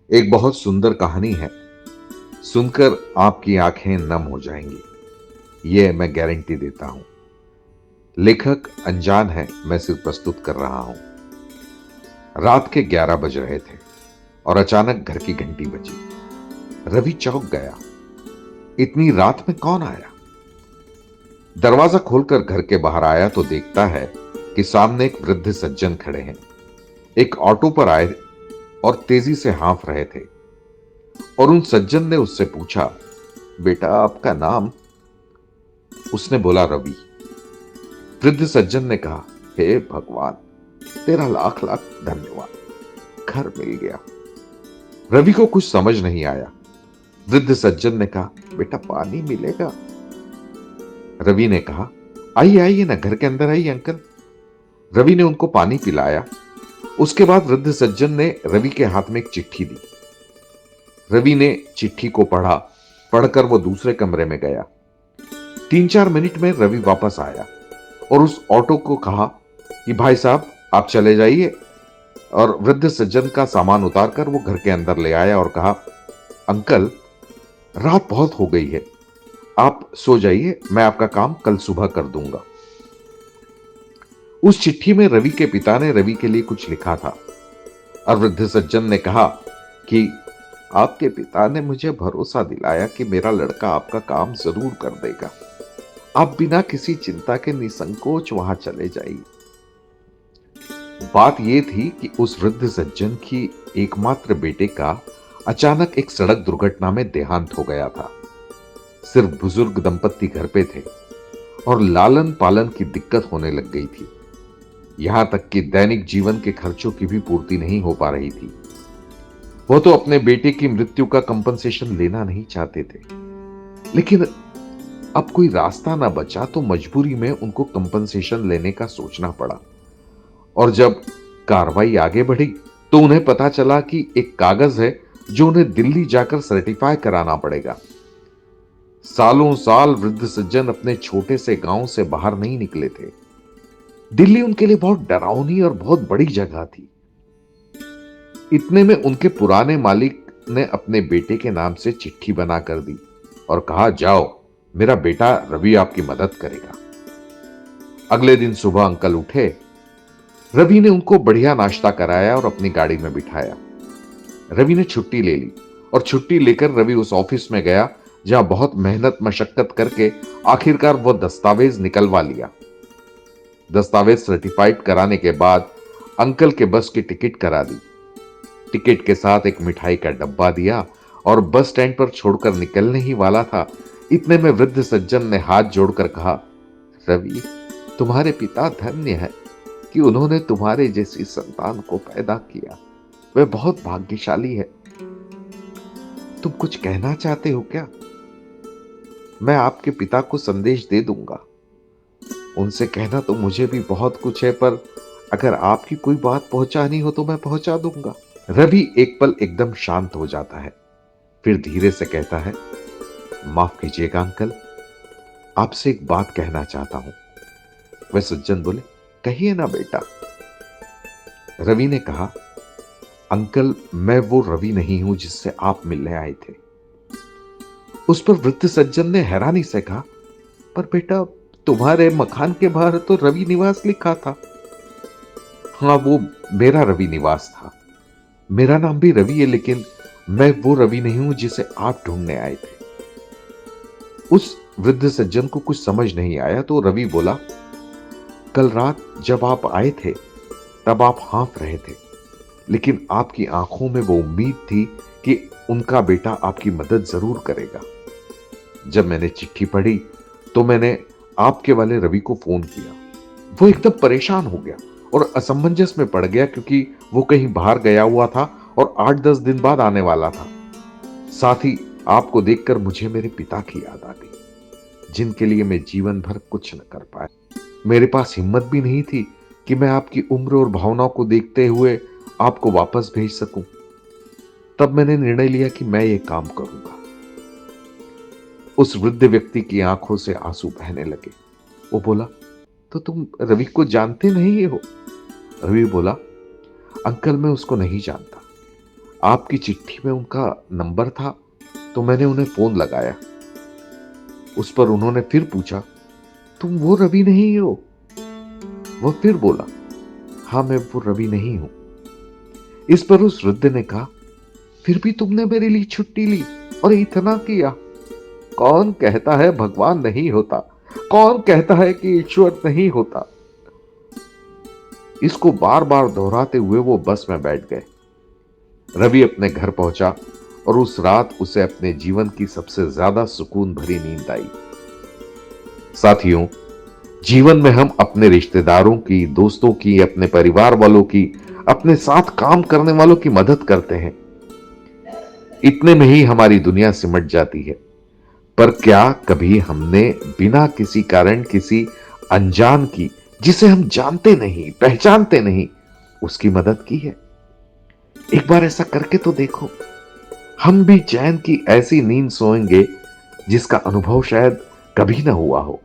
एक बहुत सुंदर कहानी है। सुनकर आपकी आंखें नम हो जाएंगी, यह मैं गारंटी देता हूं। लेखक अनजान है, मैं सिर्फ प्रस्तुत कर रहा हूं। रात के 11 बज रहे थे और अचानक घर की घंटी बजी। रवि चौंक गया। इतनी रात में कौन आया? दरवाजा खोलकर घर के बाहर आया तो देखता है कि सामने एक वृद्ध सज्जन खड़े हैं। एक ऑटो पर आए और तेजी से हाँफ रहे थे। और उन सज्जन ने उससे पूछा, बेटा आपका नाम? उसने बोला, रवि। वृद्ध सज्जन ने कहा, हे भगवान, तेरा लाख लाख धन्यवाद, घर मिल गया। रवि को कुछ समझ नहीं आया। वृद्ध सज्जन ने कहा, बेटा पानी मिलेगा? रवि ने कहा, आइए आइए ना, घर के अंदर आइए अंकल। रवि ने उनको पानी पिलाया। उसके बाद वृद्ध सज्जन ने रवि के हाथ में एक चिट्ठी दी। रवि ने चिट्ठी को पढ़ा। पढ़कर वो दूसरे कमरे में गया। 3-4 मिनट में रवि वापस आया और उस ऑटो को कहा कि भाई साहब आप चले जाइए। और वृद्ध सज्जन का सामान उतारकर वो घर के अंदर ले आया और कहा, अंकल रात बहुत हो गई है, आप सो जाइए, मैं आपका काम कल सुबह कर दूंगा। उस चिट्ठी में रवि के पिता ने रवि के लिए कुछ लिखा था और वृद्ध सज्जन ने कहा कि आपके पिता ने मुझे भरोसा दिलाया कि मेरा लड़का आपका काम जरूर कर देगा। आप बिना किसी चिंता के निसंकोच वहां चले जाइए। बात यह थी कि उस वृद्ध सज्जन की एकमात्र बेटे का अचानक एक सड़क दुर्घटना में देहांत हो गया था। सिर्फ बुजुर्ग दंपत्ति घर पे थे और लालन पालन की दिक्कत होने लग गई थी। यहां तक कि दैनिक जीवन के खर्चों की भी पूर्ति नहीं हो पा रही थी। वो तो अपने बेटे की मृत्यु का कंपनसेशन लेना नहीं चाहते थे, लेकिन अब कोई रास्ता ना बचा तो मजबूरी में उनको कंपनसेशन लेने का सोचना पड़ा। और जब कार्रवाई आगे बढ़ी तो उन्हें पता चला कि एक कागज है जो उन्हें दिल्ली जाकर सर्टिफाई कराना पड़ेगा। सालों साल वृद्ध सज्जन अपने छोटे से गांव से बाहर नहीं निकले थे। दिल्ली उनके लिए बहुत डरावनी और बहुत बड़ी जगह थी। इतने में उनके पुराने मालिक ने अपने बेटे के नाम से चिट्ठी बना कर दी और कहा, जाओ, मेरा बेटा रवि आपकी मदद करेगा। अगले दिन सुबह अंकल उठे। रवि ने उनको बढ़िया नाश्ता कराया और अपनी गाड़ी में बिठाया। रवि ने छुट्टी ले ली और छुट्टी लेकर रवि उस ऑफिस में गया जहां बहुत मेहनत मशक्कत करके आखिरकार वो दस्तावेज निकलवा लिया। दस्तावेज सर्टिफाइड कराने के बाद अंकल के बस की टिकट करा दी। टिकट के साथ एक मिठाई का डब्बा दिया और बस स्टैंड पर छोड़कर निकलने ही वाला था। इतने में वृद्ध सज्जन ने हाथ जोड़कर कहा, रवि, तुम्हारे पिता धन्य है कि उन्होंने तुम्हारे जैसी संतान को पैदा किया। वह बहुत भाग्यशाली है। तुम कुछ कहना चाहते हो क्या? मैं आपके पिता को संदेश दे दूंगा। उनसे कहना तो मुझे भी बहुत कुछ है, पर अगर आपकी कोई बात पहुंचानी हो तो मैं पहुंचा दूंगा। रवि एक पल एकदम शांत हो जाता है, फिर धीरे से कहता है, माफ कीजिएगा अंकल, आपसे एक बात कहना चाहता हूं। वह सज्जन बोले, कहिए ना बेटा। रवि ने कहा, अंकल मैं वो रवि नहीं हूं जिससे आप मिलने आए थे। उस पर वृद्ध सज्जन ने हैरानी से कहा, पर बेटा तुम्हारे मकान के बाहर तो रवि निवास लिखा था। हाँ, वो मेरा रवि निवास था। मेरा नाम भी रवि है, लेकिन मैं वो रवि नहीं हूं जिसे आप ढूंढने आए थे। उस वृद्ध सज्जन को कुछ समझ नहीं आया तो रवि बोला, कल रात जब आप आए थे तब आप हाँफ रहे थे, लेकिन आपकी आंखों में वो उम्मीद थी कि उनका बेटा आपकी मदद जरूर करेगा। जब मैंने चिट्ठी पढ़ी तो मैंने आपके वाले रवि को फोन किया। वो एकदम परेशान हो गया और असमंजस में पड़ गया, क्योंकि वो कहीं बाहर गया हुआ था और 8-10 दिन बाद आने वाला था। साथ ही आपको देखकर मुझे मेरे पिता की याद आ गई, जिनके लिए मैं जीवन भर कुछ न कर पाया। मेरे पास हिम्मत भी नहीं थी कि मैं आपकी उम्र और भावनाओं को देखते हुए आपको वापस भेज सकूं। तब मैंने निर्णय लिया कि मैं ये काम करूंगा। उस वृद्ध व्यक्ति की आंखों से आंसू बहने लगे। वो बोला, तो तुम रवि को जानते नहीं हो? रवि बोला, अंकल मैं उसको नहीं जानता। आपकी चिट्ठी में उनका नंबर था, तो मैंने उन्हें फोन लगाया। उस पर उन्होंने फिर पूछा, तुम वो रवि नहीं हो? वह फिर बोला, हाँ मैं वो रवि नहीं हूं। इस पर उस वृद्ध ने कहा, फिर भी तुमने मेरे लिए छुट्टी ली और इतना किया। कौन कहता है भगवान नहीं होता? कौन कहता है कि ईश्वर नहीं होता? इसको बार बार दोहराते हुए वो बस में बैठ गए। रवि अपने घर पहुंचा और उस रात उसे अपने जीवन की सबसे ज्यादा सुकून भरी नींद आई। साथियों, जीवन में हम अपने रिश्तेदारों की, दोस्तों की, अपने परिवार वालों की, अपने साथ काम करने वालों की मदद करते हैं। इतने में ही हमारी दुनिया सिमट जाती है। पर क्या कभी हमने बिना किसी कारण किसी अनजान की, जिसे हम जानते नहीं, पहचानते नहीं, उसकी मदद की है? एक बार ऐसा करके तो देखो। हम भी चैन की ऐसी नींद सोएंगे जिसका अनुभव शायद कभी ना हुआ हो।